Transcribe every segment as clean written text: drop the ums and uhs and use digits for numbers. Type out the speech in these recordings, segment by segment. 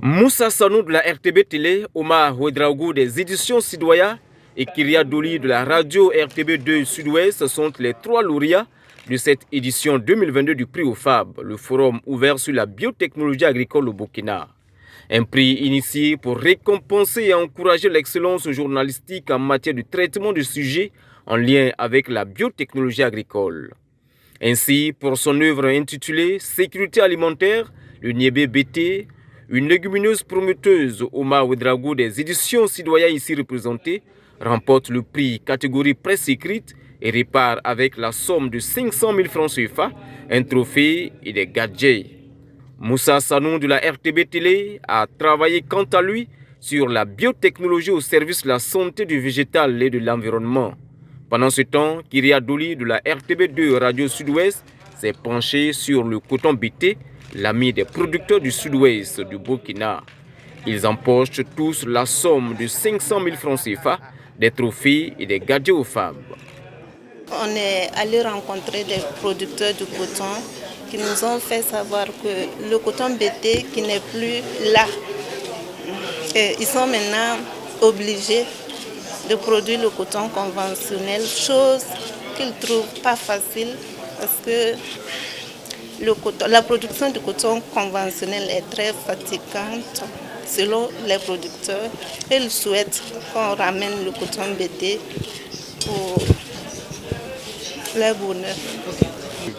Moussa Sanou de la RTB Télé, Omar Ouedraogo des éditions Sidoya et Kyria Doli de la radio RTB2 Sud-Ouest sont les trois lauréats de cette édition 2022 du prix OFAB, le forum ouvert sur la biotechnologie agricole au Burkina. Un prix initié pour récompenser et encourager l'excellence journalistique en matière de traitement de sujets en lien avec la biotechnologie agricole. Ainsi, pour son œuvre intitulée Sécurité alimentaire, le Niébé BT, une légumineuse prometteuse, Omar Ouedraogo des éditions Sidoya ici représentées, remporte le prix catégorie presse écrite et répare avec la somme de 500 000 francs CFA un trophée et des gadgets. Moussa Sanou de la RTB Télé a travaillé quant à lui sur la biotechnologie au service de la santé du végétal et de l'environnement. Pendant ce temps, Kyria Doli de la RTB2 Radio Sud-Ouest s'est penché sur le coton BT, l'ami des producteurs du Sud-Ouest du Burkina. Ils empochent tous la somme de 500 000 francs CFA, des trophées et des gadgets aux femmes. On est allé rencontrer des producteurs de coton qui nous ont fait savoir que le coton BT qui n'est plus là, ils sont maintenant obligés de produire le coton conventionnel, chose qu'ils ne trouvent pas facile parce que la production du coton conventionnel est très fatigante selon les producteurs. Ils souhaitent qu'on ramène le coton BT pour leur bonheur.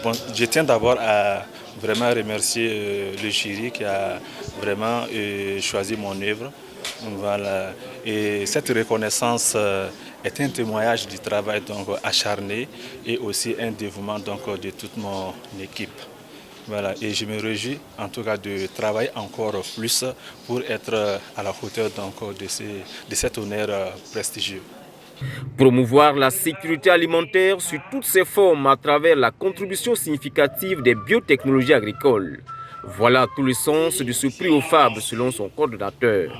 Bon, je tiens d'abord à vraiment remercier le jury qui a vraiment choisi mon œuvre. Voilà. Et cette reconnaissance est un témoignage du travail donc, acharné et aussi un dévouement donc, de toute mon équipe. Voilà. Et je me réjouis en tout cas de travailler encore plus pour être à la hauteur donc, de cet honneur prestigieux. Promouvoir la sécurité alimentaire sous toutes ses formes à travers la contribution significative des biotechnologies agricoles. Voilà tout le sens de ce prix OFAB selon son coordonnateur.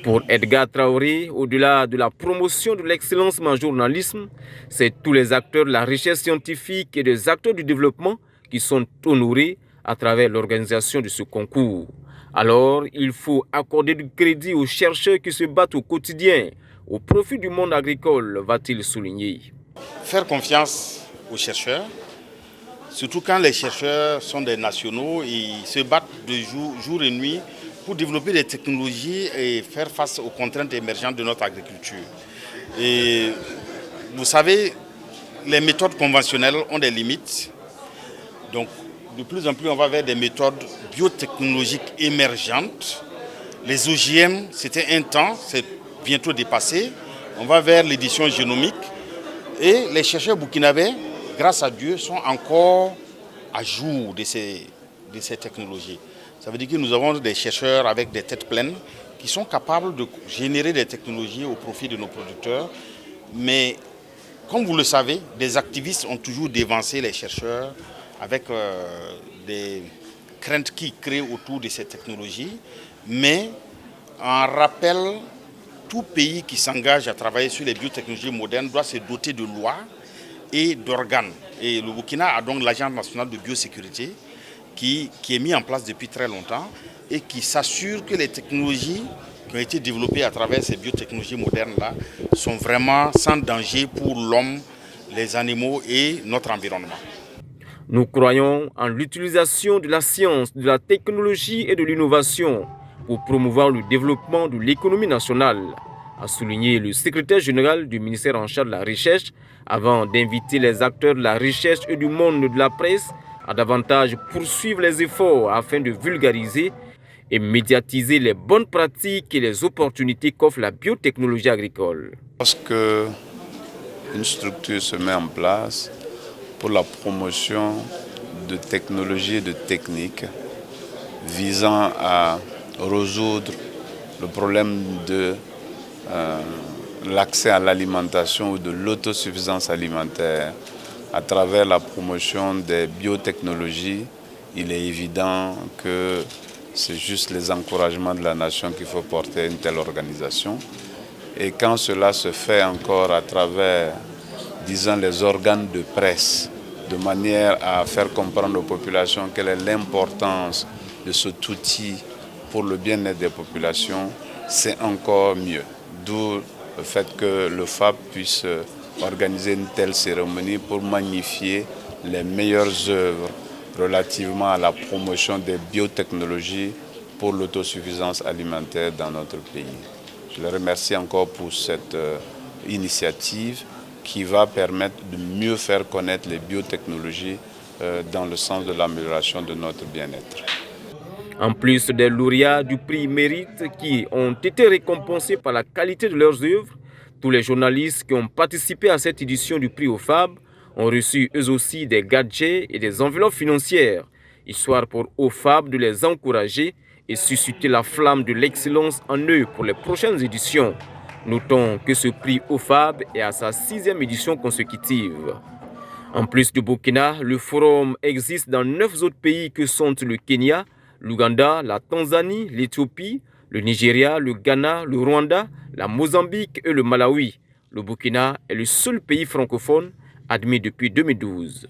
Pour Edgar Traoré, au-delà de la promotion de l'excellence en journalisme, c'est tous les acteurs de la recherche scientifique et des acteurs du développement qui sont honorés à travers l'organisation de ce concours. Alors, il faut accorder du crédit aux chercheurs qui se battent au quotidien au profit du monde agricole, va-t-il souligner. Faire confiance aux chercheurs, surtout quand les chercheurs sont des nationaux, ils se battent de jour et nuit pour développer des technologies et faire face aux contraintes émergentes de notre agriculture. Et vous savez, les méthodes conventionnelles ont des limites. Donc, de plus en plus, on va vers des méthodes biotechnologiques émergentes. Les OGM, c'était un temps, c'est bientôt dépassé. On va vers l'édition génomique. Et les chercheurs burkinabés, grâce à Dieu, sont encore à jour de ces technologies. Ça veut dire que nous avons des chercheurs avec des têtes pleines qui sont capables de générer des technologies au profit de nos producteurs. Mais comme vous le savez, des activistes ont toujours dévancé les chercheurs avec des craintes qui créent autour de ces technologies. Mais en rappel, tout pays qui s'engage à travailler sur les biotechnologies modernes doit se doter de lois et d'organes. Et le Burkina a donc l'Agence nationale de biosécurité qui est mis en place depuis très longtemps et qui s'assure que les technologies qui ont été développées à travers ces biotechnologies modernes-là sont vraiment sans danger pour l'homme, les animaux et notre environnement. Nous croyons en l'utilisation de la science, de la technologie et de l'innovation pour promouvoir le développement de l'économie nationale, a souligné le secrétaire général du ministère en charge de la recherche avant d'inviter les acteurs de la recherche et du monde de la presse à davantage poursuivre les efforts afin de vulgariser et médiatiser les bonnes pratiques et les opportunités qu'offre la biotechnologie agricole. Lorsque une structure se met en place pour la promotion de technologies et de techniques visant à résoudre le problème de l'accès à l'alimentation ou de l'autosuffisance alimentaire à travers la promotion des biotechnologies, il est évident que c'est juste les encouragements de la nation qu'il faut porter à une telle organisation. Et quand cela se fait encore à travers, disons, les organes de presse, de manière à faire comprendre aux populations quelle est l'importance de cet outil pour le bien-être des populations, c'est encore mieux. D'où le fait que le FAB puisse organiser une telle cérémonie pour magnifier les meilleures œuvres relativement à la promotion des biotechnologies pour l'autosuffisance alimentaire dans notre pays. Je les remercie encore pour cette initiative qui va permettre de mieux faire connaître les biotechnologies dans le sens de l'amélioration de notre bien-être. En plus des lauréats du prix Mérite qui ont été récompensés par la qualité de leurs œuvres, tous les journalistes qui ont participé à cette édition du prix OFAB ont reçu eux aussi des gadgets et des enveloppes financières, histoire pour OFAB de les encourager et susciter la flamme de l'excellence en eux pour les prochaines éditions. Notons que ce prix OFAB est à sa 6e édition consécutive. En plus du Burkina, le forum existe dans 9 autres pays que sont le Kenya, l'Ouganda, la Tanzanie, l'Éthiopie, le Nigeria, le Ghana, le Rwanda, la Mozambique et le Malawi. Le Burkina est le seul pays francophone admis depuis 2012.